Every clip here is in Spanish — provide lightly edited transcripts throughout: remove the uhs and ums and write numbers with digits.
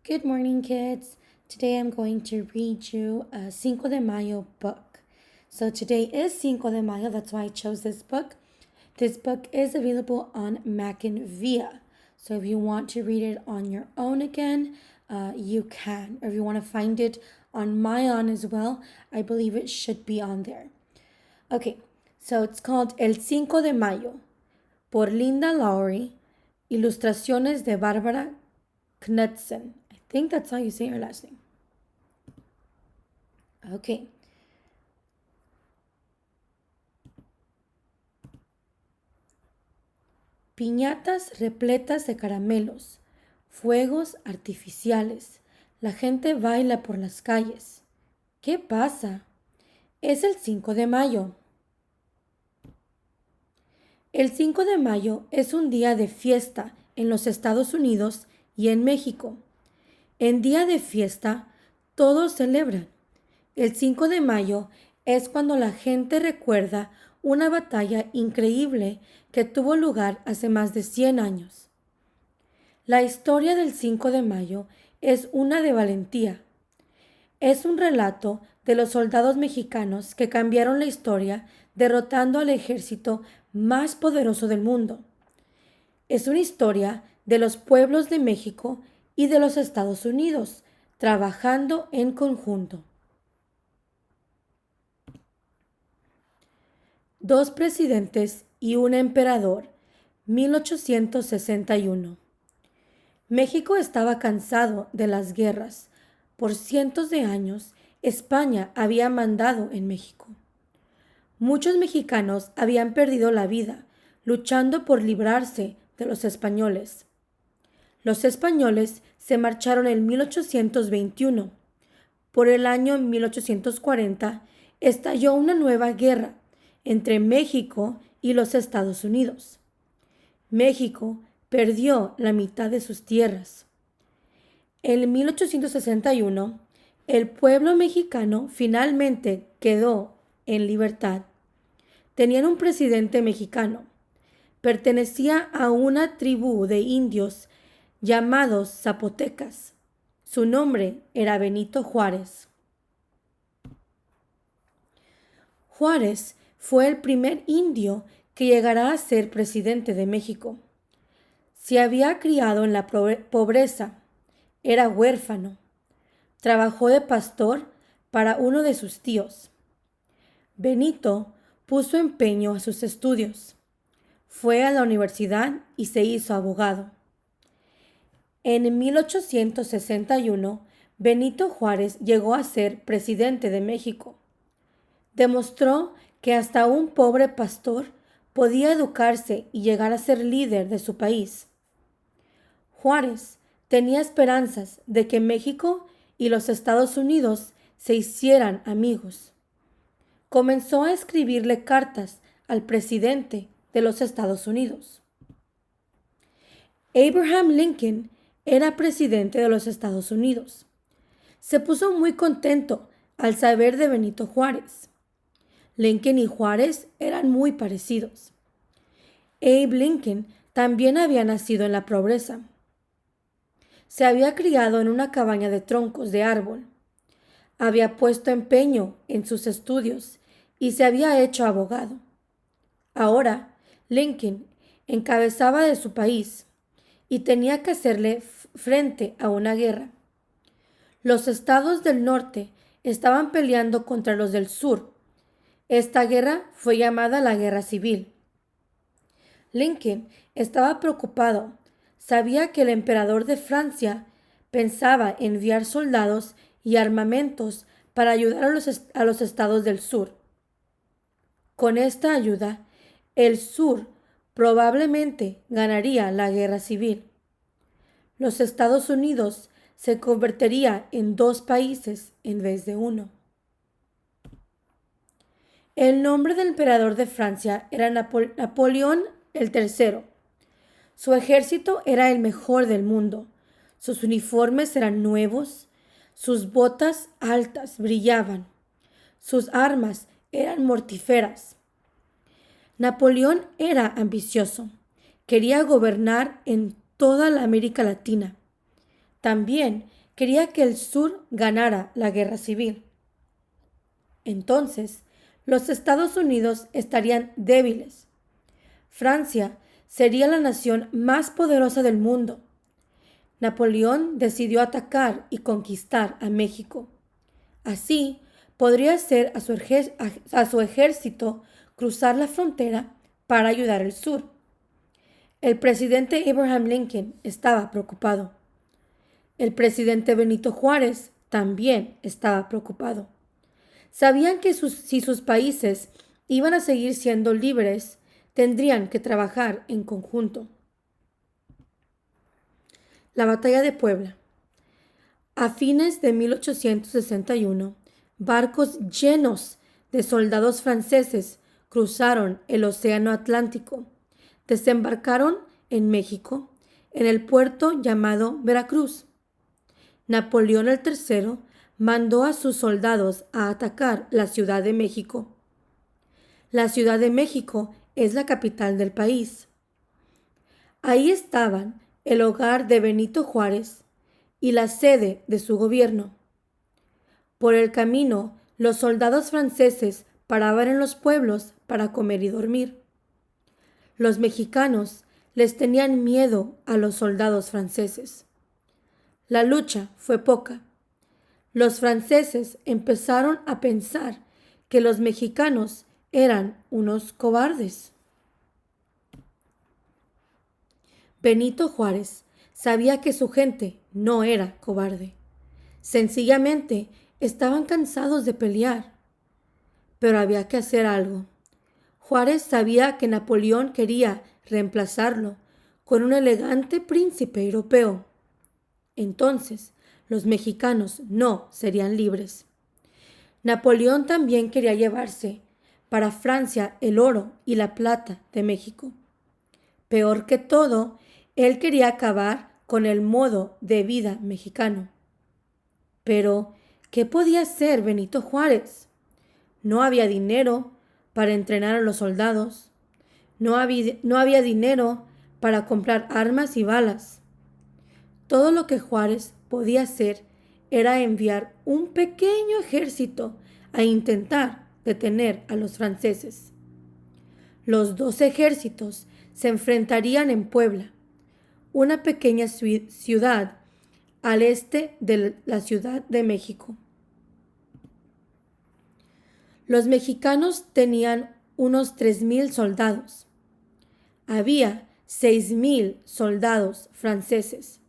Good morning, kids. Today I'm going to read you a Cinco de Mayo book. So today is Cinco de Mayo, that's why I chose this book. This book is available on Mackinvia. So if you want to read it on your own again, you can. Or if you want to find it on Mayan as well, I believe it should be on there. Okay, so it's called El Cinco de Mayo por Linda Lowry, ilustraciones de Bárbara Knudsen. I think that's how you say her last name. Okay. Piñatas repletas de caramelos, fuegos artificiales. La gente baila por las calles. ¿Qué pasa? Es el 5 de mayo. El 5 de mayo es un día de fiesta en los Estados Unidos y en México. En día de fiesta, todos celebran. El 5 de mayo es cuando la gente recuerda una batalla increíble que tuvo lugar hace más de 100 años. La historia del 5 de mayo es una de valentía. Es un relato de los soldados mexicanos que cambiaron la historia derrotando al ejército más poderoso del mundo. Es una historia de los pueblos de México y de los Estados Unidos trabajando en conjunto. Dos presidentes y un emperador, 1861. México estaba cansado de las guerras. Por cientos de años, España había mandado en México. Muchos mexicanos habían perdido la vida luchando por librarse de los españoles. Los españoles se marcharon en 1821. Por el año 1840 estalló una nueva guerra entre México y los Estados Unidos. México perdió la mitad de sus tierras. En 1861, el pueblo mexicano finalmente quedó en libertad. Tenían un presidente mexicano. Pertenecía a una tribu de indios llamados zapotecas. Su nombre era Benito Juárez. Juárez fue el primer indio que llegará a ser presidente de México. Se había criado en la pobreza. Era huérfano. Trabajó de pastor para uno de sus tíos. Benito puso empeño a sus estudios. Fue a la universidad y se hizo abogado. En 1861, Benito Juárez llegó a ser presidente de México. Demostró que hasta un pobre pastor podía educarse y llegar a ser líder de su país. Juárez tenía esperanzas de que México y los Estados Unidos se hicieran amigos. Comenzó a escribirle cartas al presidente de los Estados Unidos. Abraham Lincoln era presidente de los Estados Unidos. Se puso muy contento al saber de Benito Juárez. Lincoln y Juárez eran muy parecidos. Abe Lincoln también había nacido en la pobreza. Se había criado en una cabaña de troncos de árbol. Había puesto empeño en sus estudios y se había hecho abogado. Ahora, Lincoln encabezaba de su país y tenía que hacerle frente a una guerra. Los estados del norte estaban peleando contra los del sur. Esta guerra fue llamada la Guerra Civil. Lincoln estaba preocupado. Sabía que el emperador de Francia pensaba enviar soldados y armamentos para ayudar a los estados del sur. Con esta ayuda, el sur probablemente ganaría la guerra civil. Los Estados Unidos se convertiría en dos países en vez de uno. El nombre del emperador de Francia era Napoleón el III. Su ejército era el mejor del mundo. Sus uniformes eran nuevos. Sus botas altas brillaban. Sus armas eran mortíferas. Napoleón era ambicioso. Quería gobernar en toda la América Latina. también quería que el sur ganara la guerra civil. Entonces, los Estados Unidos estarían débiles. Francia sería la nación más poderosa del mundo. Napoleón decidió atacar y conquistar a México. Así, podría hacer a su ejército cruzar la frontera para ayudar al sur. El presidente Abraham Lincoln estaba preocupado. El presidente Benito Juárez también estaba preocupado. Sabían que si sus países iban a seguir siendo libres, tendrían que trabajar en conjunto. La batalla de Puebla. A fines de 1861, barcos llenos de soldados franceses cruzaron el Océano Atlántico. Desembarcaron en México, en el puerto llamado Veracruz. Napoleón III mandó a sus soldados a atacar la Ciudad de México. La Ciudad de México es la capital del país. Ahí estaban el hogar de Benito Juárez y la sede de su gobierno. Por el camino, los soldados franceses paraban en los pueblos para comer y dormir. Los mexicanos les tenían miedo a los soldados franceses. La lucha fue poca. Los franceses empezaron a pensar que los mexicanos eran unos cobardes. Benito Juárez sabía que su gente no era cobarde. Sencillamente estaban cansados de pelear. Pero había que hacer algo. Juárez sabía que Napoleón quería reemplazarlo con un elegante príncipe europeo. Entonces, los mexicanos no serían libres. Napoleón también quería llevarse para Francia el oro y la plata de México. Peor que todo, él quería acabar con el modo de vida mexicano. Pero, ¿qué podía hacer Benito Juárez? No había dinero para entrenar a los soldados. No había dinero para comprar armas y balas. Todo lo que Juárez podía hacer era enviar un pequeño ejército a intentar detener a los franceses. Los dos ejércitos se enfrentarían en Puebla, una pequeña ciudad al este de la Ciudad de México. Los mexicanos tenían unos 3,000 soldados. Había 6,000 soldados franceses.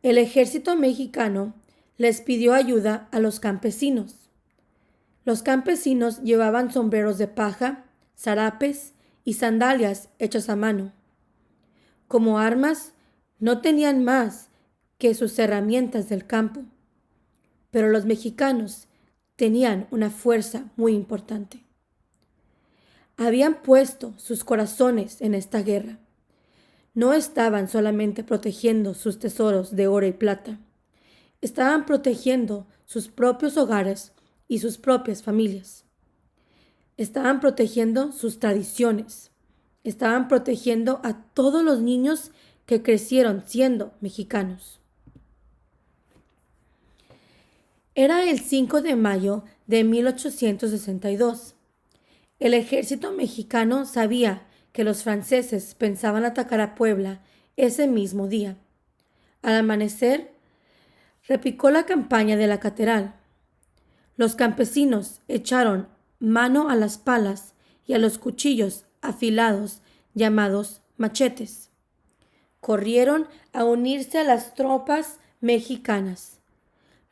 El ejército mexicano les pidió ayuda a los campesinos. Los campesinos llevaban sombreros de paja, zarapes y sandalias hechas a mano. Como armas, no tenían más que sus herramientas del campo. Pero los mexicanos tenían una fuerza muy importante. Habían puesto sus corazones en esta guerra. No estaban solamente protegiendo sus tesoros de oro y plata. Estaban protegiendo sus propios hogares y sus propias familias. Estaban protegiendo sus tradiciones. Estaban protegiendo a todos los niños que crecieron siendo mexicanos. Era el 5 de mayo de 1862. El ejército mexicano sabía que los franceses pensaban atacar a Puebla ese mismo día. Al amanecer, repicó la campaña de la catedral. Los campesinos echaron mano a las palas y a los cuchillos afilados llamados machetes. Corrieron a unirse a las tropas mexicanas.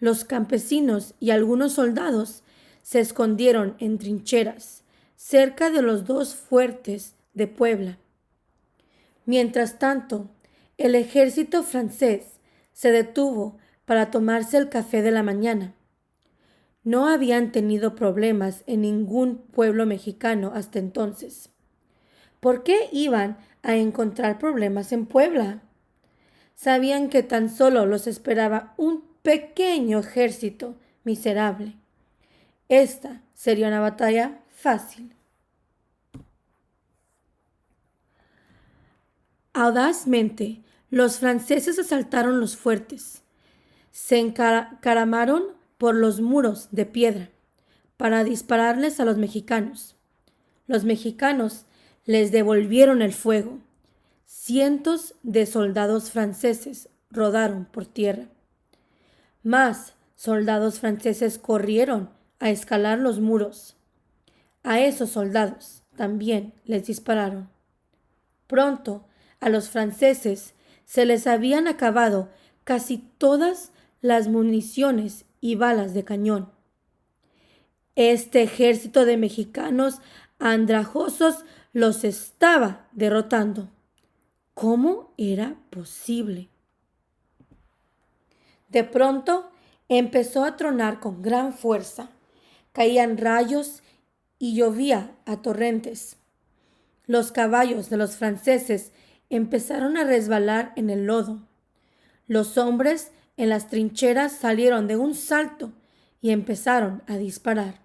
Los campesinos y algunos soldados se escondieron en trincheras cerca de los dos fuertes de Puebla. Mientras tanto, el ejército francés se detuvo para tomarse el café de la mañana. No habían tenido problemas en ningún pueblo mexicano hasta entonces. ¿Por qué iban a encontrar problemas en Puebla? Sabían que tan solo los esperaba un pequeño ejército miserable. Esta sería una batalla fácil. Audazmente, los franceses asaltaron los fuertes. Se encaramaron por los muros de piedra para dispararles a los mexicanos. Los mexicanos les devolvieron el fuego. Cientos de soldados franceses rodaron por tierra. Más soldados franceses corrieron a escalar los muros. A esos soldados también les dispararon. Pronto a los franceses se les habían acabado casi todas las municiones y balas de cañón. Este ejército de mexicanos andrajosos los estaba derrotando. ¿Cómo era posible? De pronto empezó a tronar con gran fuerza. Caían rayos y llovía a torrentes. Los caballos de los franceses empezaron a resbalar en el lodo. Los hombres en las trincheras salieron de un salto y empezaron a disparar.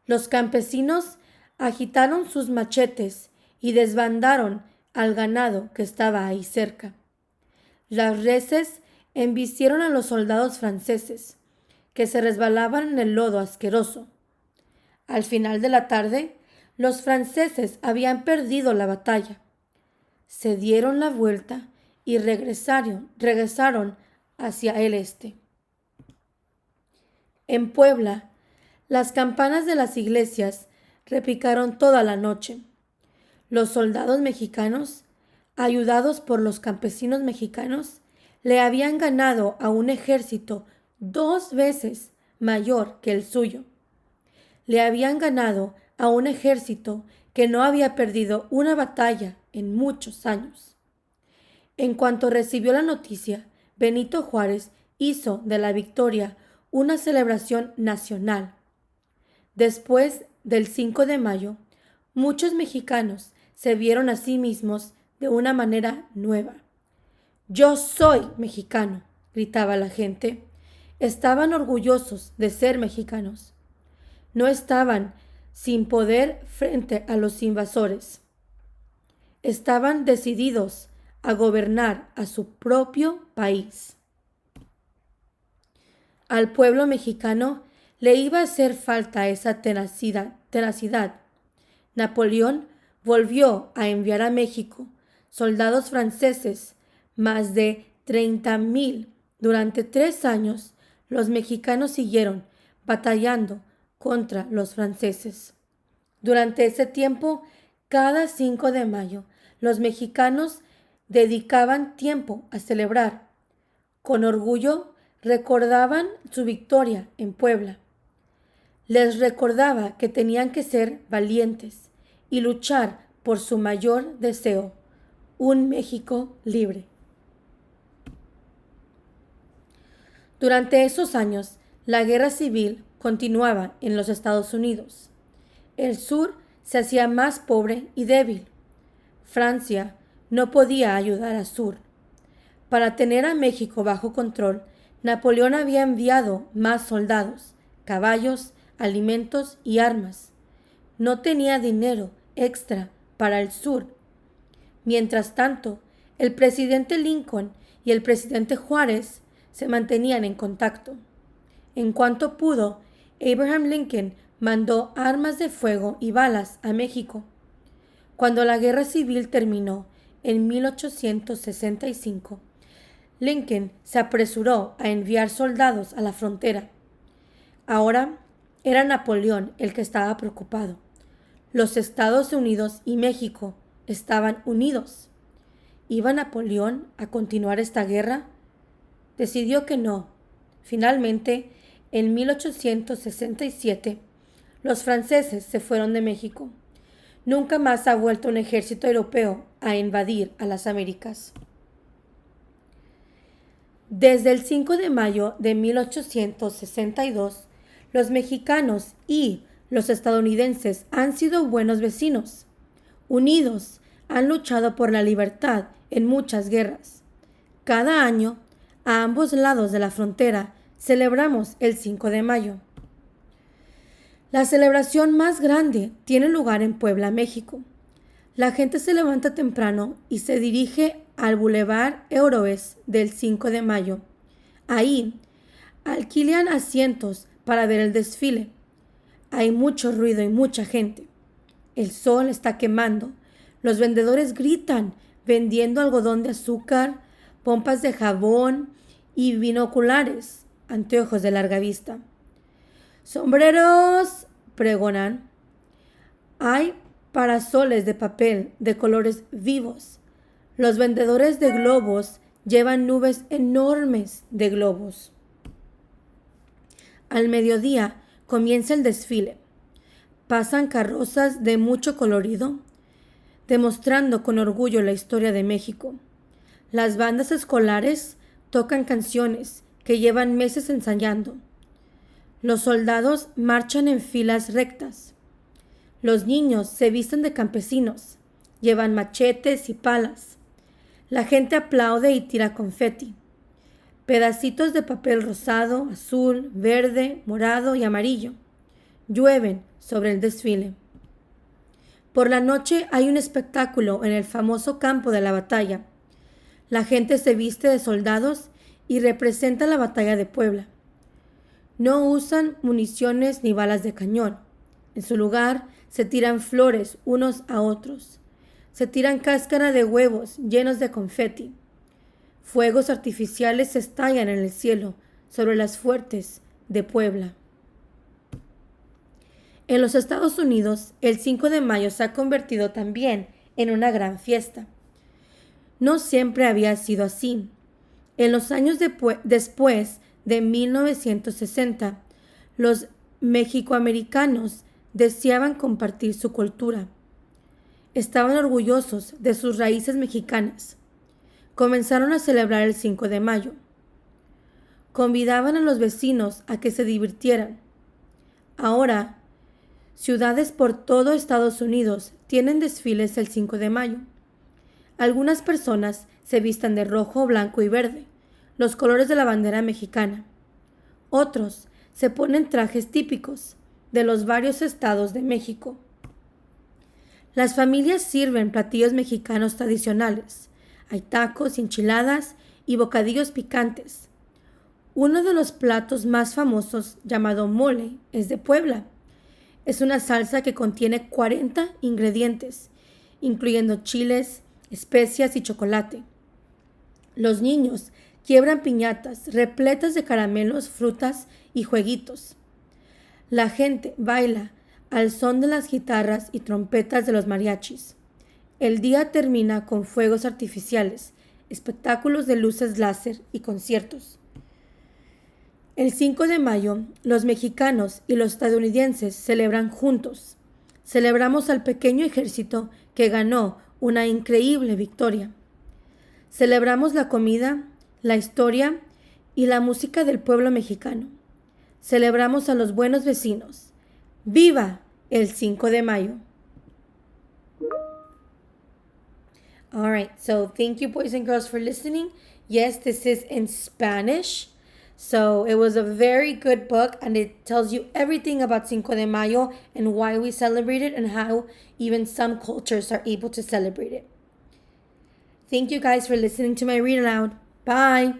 Los campesinos agitaron sus machetes y desbandaron al ganado que estaba ahí cerca. Las reses embistieron a los soldados franceses, que se resbalaban en el lodo asqueroso. Al final de la tarde, los franceses habían perdido la batalla. Se dieron la vuelta y regresaron hacia el este. En Puebla, las campanas de las iglesias repicaron toda la noche. Los soldados mexicanos, ayudados por los campesinos mexicanos, le habían ganado a un ejército 2 veces mayor que el suyo. Le habían ganado a un ejército que no había perdido una batalla en muchos años. En cuanto recibió la noticia, Benito Juárez hizo de la victoria una celebración nacional. Después del 5 de mayo, muchos mexicanos se vieron a sí mismos de una manera nueva. «Yo soy mexicano», gritaba la gente. Estaban orgullosos de ser mexicanos. No estaban sin poder frente a los invasores. Estaban decididos a gobernar a su propio país. Al pueblo mexicano le iba a hacer falta esa tenacidad. Napoleón volvió a enviar a México soldados franceses, más de 30,000. Durante 3 años, los mexicanos siguieron batallando contra los franceses. Durante ese tiempo, cada 5 de mayo, los mexicanos dedicaban tiempo a celebrar. Con orgullo recordaban su victoria en Puebla. Les recordaba que tenían que ser valientes y luchar por su mayor deseo, un México libre. Durante esos años, la guerra civil continuaba en los Estados Unidos. El sur se hacía más pobre y débil. Francia no podía ayudar al sur. Para tener a México bajo control, Napoleón había enviado más soldados, caballos, alimentos y armas. No tenía dinero extra para el sur. Mientras tanto, el presidente Lincoln y el presidente Juárez se mantenían en contacto. En cuanto pudo, Abraham Lincoln mandó armas de fuego y balas a México. Cuando la guerra civil terminó en 1865, Lincoln se apresuró a enviar soldados a la frontera. Ahora era Napoleón el que estaba preocupado. Los Estados Unidos y México estaban unidos. ¿Iba Napoleón a continuar esta guerra? Decidió que no. Finalmente, en 1867, los franceses se fueron de México. Nunca más ha vuelto un ejército europeo a invadir a las Américas. Desde el 5 de mayo de 1862, los mexicanos y los estadounidenses han sido buenos vecinos. Unidos, han luchado por la libertad en muchas guerras. Cada año, a ambos lados de la frontera, celebramos el 5 de mayo. La celebración más grande tiene lugar en Puebla, México. La gente se levanta temprano y se dirige al Boulevard Héroes del 5 de mayo. Ahí alquilan asientos para ver el desfile. Hay mucho ruido y mucha gente. El sol está quemando. Los vendedores gritan, vendiendo algodón de azúcar, pompas de jabón y binoculares, anteojos de larga vista. ¡Sombreros!, pregonan. Hay parasoles de papel de colores vivos. Los vendedores de globos llevan nubes enormes de globos. Al mediodía comienza el desfile. Pasan carrozas de mucho colorido, demostrando con orgullo la historia de México. Las bandas escolares tocan canciones que llevan meses ensayando. Los soldados marchan en filas rectas. Los niños se visten de campesinos, llevan machetes y palas. La gente aplaude y tira confeti. Pedacitos de papel rosado, azul, verde, morado y amarillo llueven sobre el desfile. Por la noche hay un espectáculo en el famoso campo de la batalla. La gente se viste de soldados y representa la batalla de Puebla. No usan municiones ni balas de cañón. En su lugar se tiran flores unos a otros. Se tiran cáscara de huevos llenos de confeti. Fuegos artificiales estallan en el cielo sobre las fuertes de Puebla. En los Estados Unidos, el 5 de mayo se ha convertido también en una gran fiesta. No siempre había sido así. En los años después de 1960, los mexicoamericanos deseaban compartir su cultura. Estaban orgullosos de sus raíces mexicanas. Comenzaron a celebrar el 5 de mayo. Convidaban a los vecinos a que se divirtieran. Ahora, ciudades por todo Estados Unidos tienen desfiles el 5 de mayo. Algunas personas se visten de rojo, blanco y verde, los colores de la bandera mexicana. Otros se ponen trajes típicos de los varios estados de México. Las familias sirven platillos mexicanos tradicionales. Hay tacos, enchiladas y bocadillos picantes. Uno de los platos más famosos, llamado mole, es de Puebla. Es una salsa que contiene 40 ingredientes, incluyendo chiles, especias y chocolate. Los niños quiebran piñatas repletas de caramelos, frutas y jueguitos. La gente baila al son de las guitarras y trompetas de los mariachis. El día termina con fuegos artificiales, espectáculos de luces láser y conciertos. El 5 de mayo, los mexicanos y los estadounidenses celebran juntos. Celebramos al pequeño ejército que ganó una increíble victoria. Celebramos la comida, la historia y la música del pueblo mexicano. Celebramos a los buenos vecinos. ¡Viva el 5 de mayo! All right, so thank you, boys and girls, for listening. Yes, this is in Spanish. So it was a very good book, and it tells you everything about Cinco de Mayo and why we celebrate it and how even some cultures are able to celebrate it. Thank you guys for listening to my read aloud. Bye.